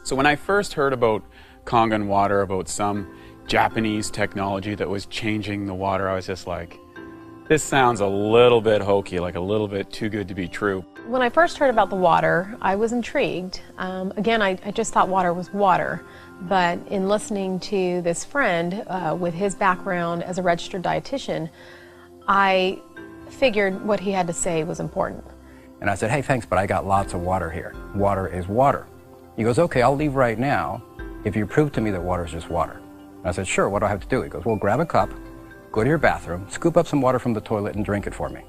So when I first heard about Kangen water, about some Japanese technology that was changing the water, I was just like, this sounds a little bit hokey, like a little bit too good to be true. When I first heard about the water, I was intrigued. Again, I just thought water was water. But in listening to this friend with his background as a registered dietitian, I figured what he had to say was important. And I said, hey, thanks, but I got lots of water here. Water is water. He goes, okay, I'll leave right now if you prove to me that water is just water. And I said, sure, what do I have to do? He goes, well, grab a cup, go to your bathroom, scoop up some water from the toilet and drink it for me.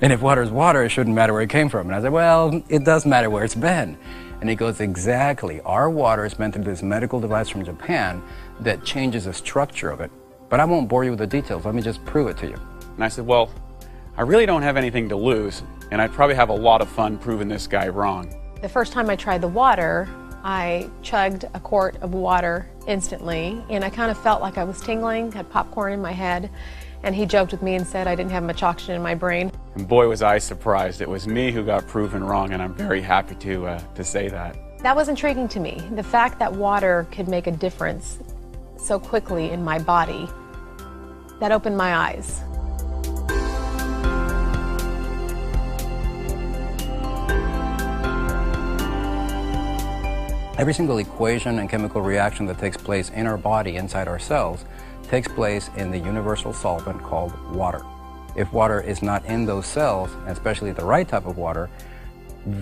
And if water is water, it shouldn't matter where it came from. And I said, well, it does matter where it's been. And he goes, exactly. Our water is meant to be this medical device from Japan that changes the structure of it. But I won't bore you with the details. Let me just prove it to you. And I said, well, I really don't have anything to lose, and I'd probably have a lot of fun proving this guy wrong. The first time I tried the water, I chugged a quart of water instantly, and I kind of felt like I was tingling, had popcorn in my head, and he joked with me and said I didn't have much oxygen in my brain. And boy, was I surprised. It was me who got proven wrong, and I'm very happy to say that. That was intriguing to me. The fact that water could make a difference so quickly in my body, that opened my eyes. Every single equation and chemical reaction that takes place in our body, inside our cells, takes place in the universal solvent called water. If water is not in those cells, and especially the right type of water,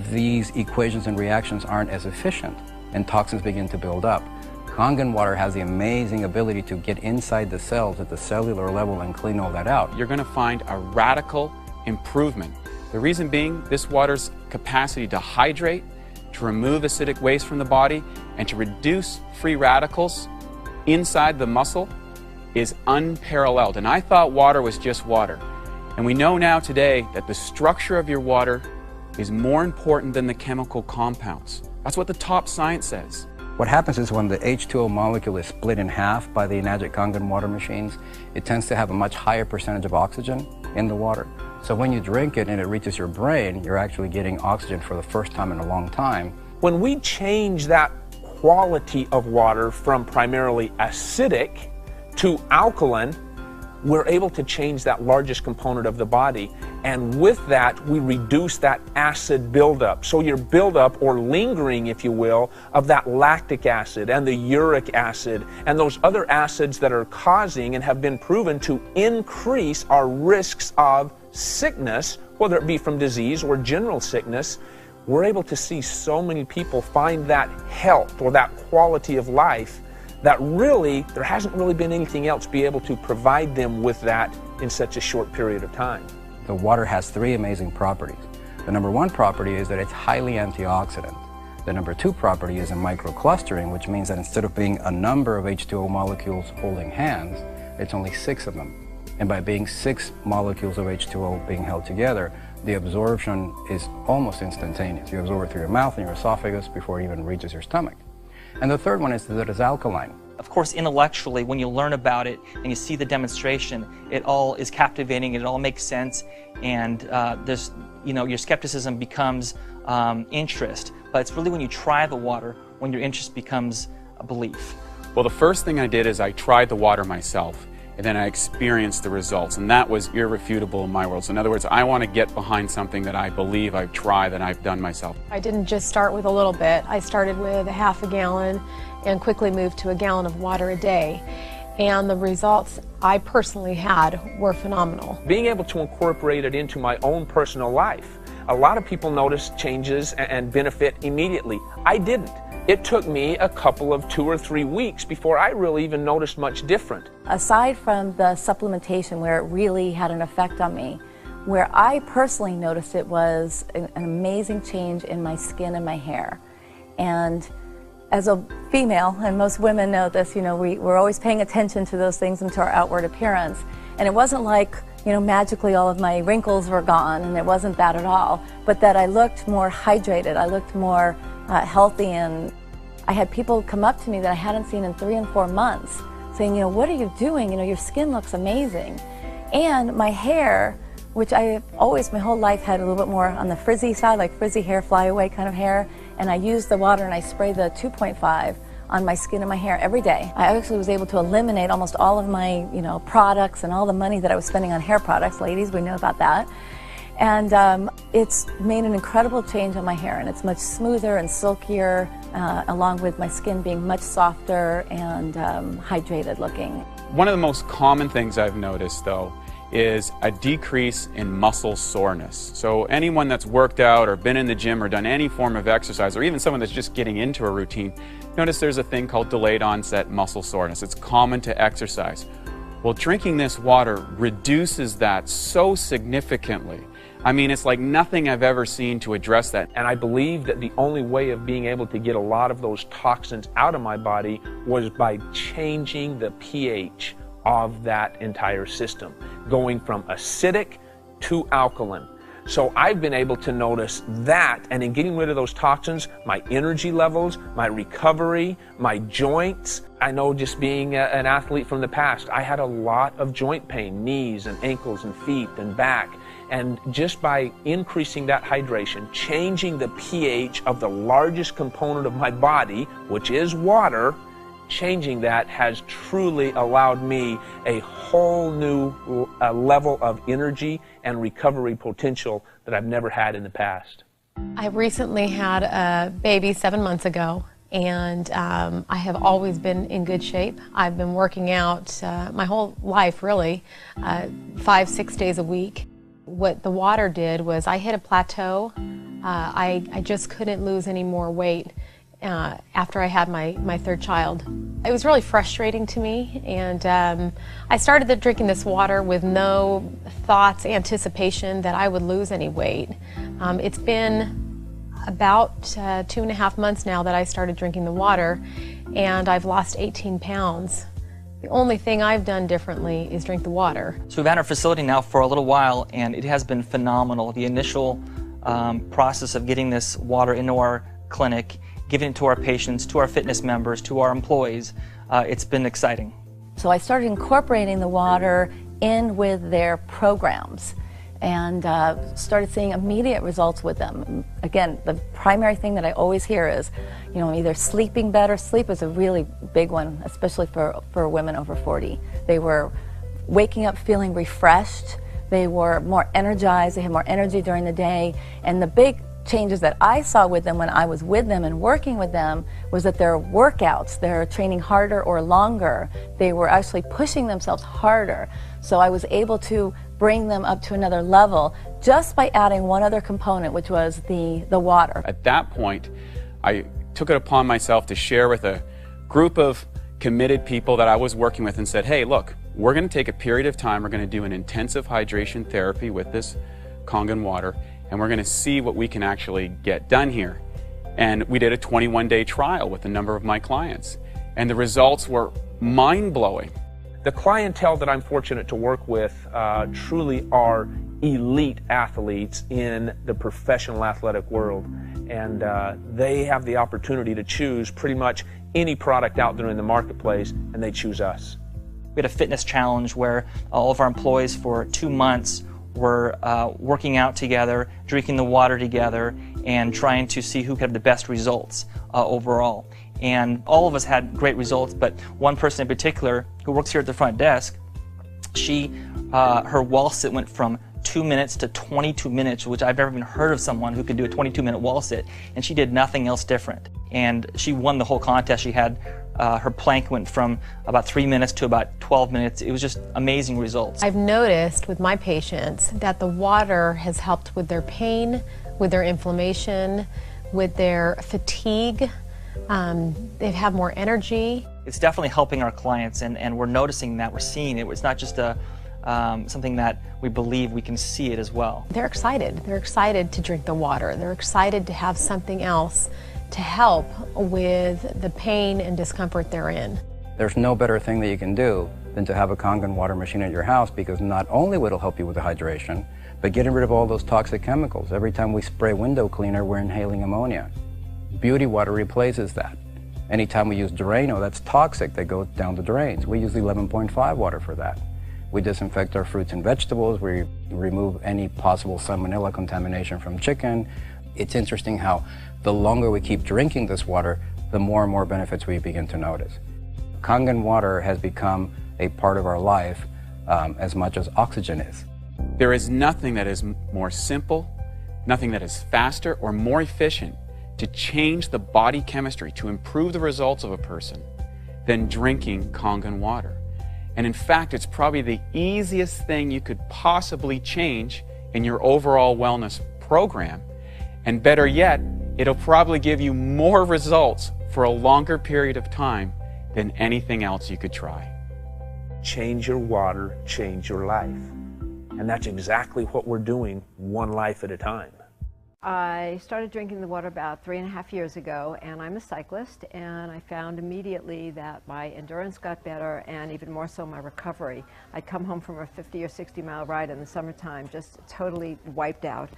these equations and reactions aren't as efficient, and toxins begin to build up. Kangen water has the amazing ability to get inside the cells at the cellular level and clean all that out. You're going to find a radical improvement. The reason being, this water's capacity to hydrate, to remove acidic waste from the body, and to reduce free radicals inside the muscle is unparalleled. And I thought water was just water. And we know now today that the structure of your water is more important than the chemical compounds. That's what the top science says. What happens is when the H2O molecule is split in half by the Enagic Kangen water machines, it tends to have a much higher percentage of oxygen in the water. So when you drink it and it reaches your brain, you're actually getting oxygen for the first time in a long time. When we change that quality of water from primarily acidic to alkaline, we're able to change that largest component of the body. And with that, we reduce that acid buildup. So your buildup, or lingering, if you will, of that lactic acid and the uric acid and those other acids that are causing and have been proven to increase our risks of sickness, whether it be from disease or general sickness, we're able to see so many people find that health or that quality of life that really, there hasn't really been anything else be able to provide them with that in such a short period of time. The water has three amazing properties. The number one property is that it's highly antioxidant. The number two property is in microclustering, which means that instead of being a number of H2O molecules holding hands, it's only 6 of them. And by being 6 molecules of H2O being held together, the absorption is almost instantaneous. You absorb it through your mouth and your esophagus before it even reaches your stomach. And the third one is that it's alkaline. Of course, intellectually, when you learn about it and you see the demonstration, it all is captivating, it all makes sense, and your skepticism becomes interest. But it's really when you try the water, when your interest becomes a belief. Well, the first thing I did is I tried the water myself, and then I experienced the results, and that was irrefutable in my world. So in other words, I want to get behind something that I believe I've tried, that I've done myself. I didn't just start with a little bit. I started with a half a gallon and quickly moved to a gallon of water a day. And the results I personally had were phenomenal. Being able to incorporate it into my own personal life. A lot of people notice changes and benefit immediately. I didn't. It took me a couple of 2 or 3 weeks before I really even noticed much different. Aside from the supplementation where it really had an effect on me, where I personally noticed it was an amazing change in my skin and my hair. And as a female, and most women know this, we're always paying attention to those things and to our outward appearance. And it wasn't like, magically all of my wrinkles were gone, and it wasn't that at all. But that I looked more hydrated, I looked more healthy, and I had people come up to me that I hadn't seen in 3 and 4 months saying, what are you doing? Your skin looks amazing. And my hair, which I always, my whole life had a little bit more on the frizzy side, like frizzy hair, flyaway kind of hair, and I use the water and I spray the 2.5 on my skin and my hair every day. I actually was able to eliminate almost all of my, products and all the money that I was spending on hair products. Ladies, we know about that. And it's made an incredible change on my hair, and it's much smoother and silkier, along with my skin being much softer and hydrated looking. One of the most common things I've noticed, though, is a decrease in muscle soreness. So anyone that's worked out or been in the gym or done any form of exercise, or even someone that's just getting into a routine, notice there's a thing called delayed onset muscle soreness. It's common to exercise. Well, drinking this water reduces that so significantly. I mean, it's like nothing I've ever seen to address that. And I believe that the only way of being able to get a lot of those toxins out of my body was by changing the pH of that entire system, going from acidic to alkaline. So I've been able to notice that, and in getting rid of those toxins, my energy levels, my recovery, my joints. I know, just being an athlete from the past, I had a lot of joint pain, knees and ankles and feet and back. And just by increasing that hydration, changing the pH of the largest component of my body, which is water, changing that has truly allowed me a whole new level of energy and recovery potential that I've never had in the past. I recently had a baby 7 months ago, and I have always been in good shape. I've been working out my whole life, really, 5-6 days a week. What the water did was I hit a plateau. I just couldn't lose any more weight after I had my third child. It was really frustrating to me, and I started drinking this water with no thoughts, anticipation that I would lose any weight. It's been about 2.5 months now that I started drinking the water, and I've lost 18 pounds. The only thing I've done differently is drink the water. So we've had our facility now for a little while, and it has been phenomenal. The initial process of getting this water into our clinic, giving it to our patients, to our fitness members, to our employees, it's been exciting. So I started incorporating the water in with their programs and started seeing immediate results with them. Again, the primary thing that I always hear is, either sleeping better. Sleep is a really big one, especially for women over 40. They were waking up feeling refreshed. They were more energized. They had more energy during the day. And the big changes that I saw with them when I was with them and working with them was that their workouts, they're training harder or longer. They were actually pushing themselves harder. So I was able to bring them up to another level just by adding one other component, which was the water. At that point, I took it upon myself to share with a group of committed people that I was working with and said, hey, look, we're going to take a period of time, we're going to do an intensive hydration therapy with this Kangen water, and we're going to see what we can actually get done here. And we did a 21-day trial with a number of my clients, and the results were mind-blowing. The clientele that I'm fortunate to work with truly are elite athletes in the professional athletic world, and they have the opportunity to choose pretty much any product out there in the marketplace, and they choose us. We had a fitness challenge where all of our employees for 2 months were working out together, drinking the water together, and trying to see who could have the best results overall. And all of us had great results, but one person in particular who works here at the front desk, her wall sit went from 2 minutes to 22 minutes, which I've never even heard of someone who could do a 22-minute wall sit, and she did nothing else different. And she won the whole contest. She had her plank went from about 3 minutes to about 12 minutes. It was just amazing results. I've noticed with my patients that the water has helped with their pain, with their inflammation, with their fatigue. They have more energy. It's definitely helping our clients, and we're noticing that, we're seeing it. It's not just something that we believe, we can see it as well. They're excited. They're excited to drink the water. They're excited to have something else to help with the pain and discomfort they're in. There's no better thing that you can do than to have a Kangen water machine at your house, because not only will it help you with the hydration, but getting rid of all those toxic chemicals. Every time we spray window cleaner, we're inhaling ammonia. Beauty water replaces that. Anytime we use Drano, that's toxic, that goes down the drains. We use 11.5 water for that. We disinfect our fruits and vegetables. We remove any possible salmonella contamination from chicken. It's interesting how the longer we keep drinking this water, the more and more benefits we begin to notice. Kangen water has become a part of our life as much as oxygen is. There is nothing that is more simple, nothing that is faster or more efficient to change the body chemistry, to improve the results of a person, than drinking Kangen water. And in fact, it's probably the easiest thing you could possibly change in your overall wellness program. And better yet, it'll probably give you more results for a longer period of time than anything else you could try. Change your water, change your life. And that's exactly what we're doing, one life at a time. I started drinking the water about 3.5 years ago, and I'm a cyclist, and I found immediately that my endurance got better, and even more so my recovery. I'd come home from a 50 or 60 mile ride in the summertime just totally wiped out.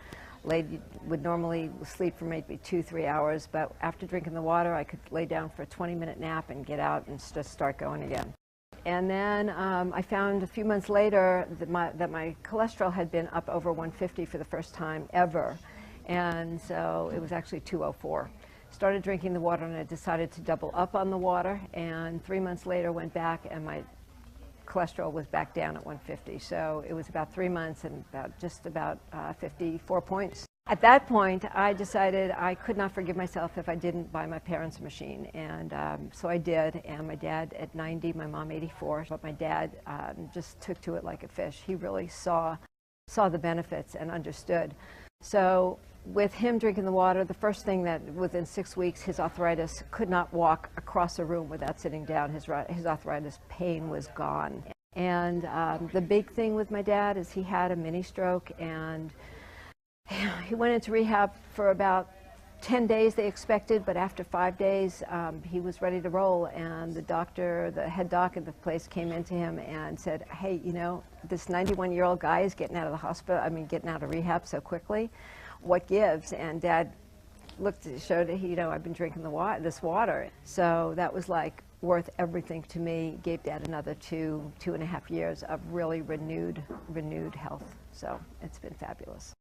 Would normally sleep for maybe 2-3 hours, but after drinking the water I could lay down for a 20-minute nap and get out and just start going again. And then I found a few months later that my cholesterol had been up over 150 for the first time ever. And so it was actually 204. Started drinking the water, and I decided to double up on the water, and 3 months later went back and my cholesterol was back down at 150. So it was about 3 months and just about 54 points. At that point, I decided I could not forgive myself if I didn't buy my parents a machine, and so I did. And my dad at 90, my mom 84, but my dad just took to it like a fish. He really saw the benefits and understood. So with him drinking the water, the first thing that within 6 weeks, his arthritis could not walk across a room without sitting down. His arthritis pain was gone. And the big thing with my dad is he had a mini stroke, and he went into rehab for about 10 days they expected, but after 5 days he was ready to roll, and the head doc at the place came into him and said, hey, you know, this 91-year-old guy is getting out of the hospital, getting out of rehab so quickly. What gives? And Dad showed that I've been drinking this water. So that was like worth everything to me. Gave Dad another 2.5 years of really renewed health. So it's been fabulous.